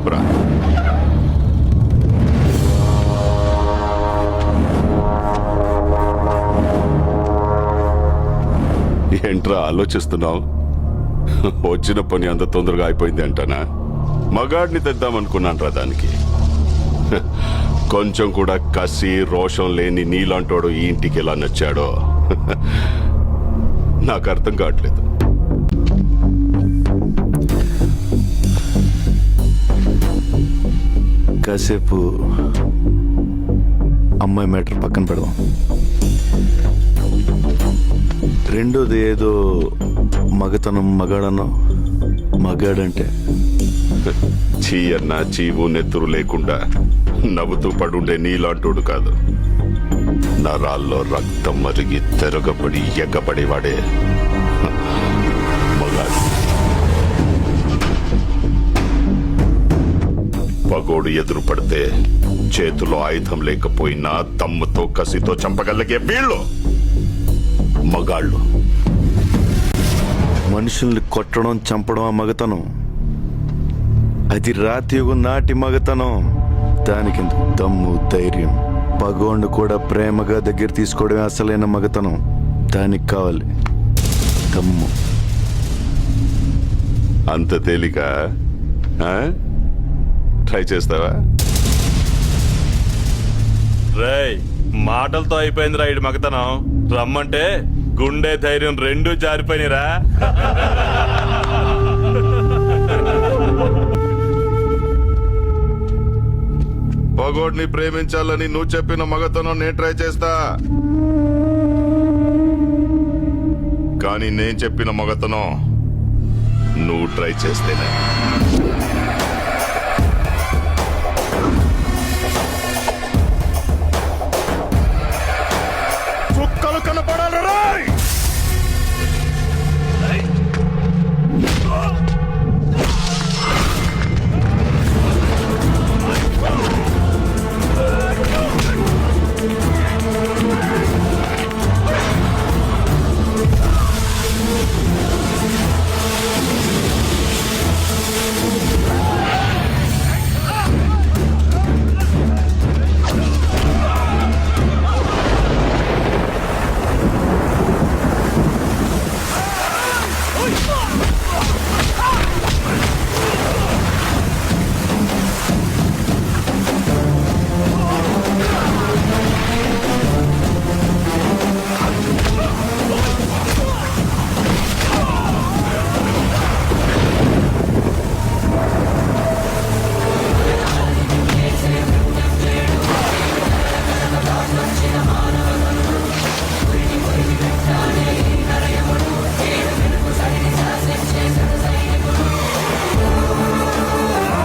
చెప్పురా. ఏంట్రా ఆలోచిస్తున్నావు? వచ్చిన పని అంత తొందరగా అయిపోయింది అంటానా? మగాడిని తెద్దామనుకున్నాను రా దానికి. కొంచెం కూడా కసి రోషం లేని నీలాంటోడు ఈ ఇంటికి ఎలా నచ్చాడో నాకు అర్థం కావట్లేదు. కాసేపు అమ్మాయి మ్యాటర్ పక్కన పెడదాం. రెండోది ఏదో మగతనం మగాడన్నా. మగాడంటే చీ అన్నా చీవు నెత్తురు లేకుండా నవ్వుతూ పడుండే నీలాంటోడు కాదు. నరాల్లో రక్తం మరిగి తెరగబడి ఎగ్గబడేవాడే మగాడు. పగోడు ఎదురు పడితే చేతిలో ఆయుధం లేకపోయినా దమ్ముతో కసితో చంపగలిగే వీళ్ళు మగాళ్ళు. మనుషుల్ని కొట్టడం చంపడం ఆ మగతనం. అది రాతియుగం నాటి మగతనం. దానికి దమ్ము ధైర్యం. పగోండు కూడా ప్రేమగా దగ్గర తీసుకోవడమే అసలైన మగతనం. దానికి కావాలి దమ్ము. అంత తేలిక? ట్రై చేస్తావా? రేయ్, మాటలతో అయిపోయింది రా ఇటు మగతనం. రమ్మంటే గుండె ధైర్యం రెండూ జారిపోయినరా. పగోడిని ప్రేమించాలని నువ్వు చెప్పిన మగతనం నేను ట్రై చేస్తా. కానీ నేను చెప్పిన మగతనం నువ్వు ట్రై చేస్తేనే. చుక్కలు కనపడాలి రాయ్.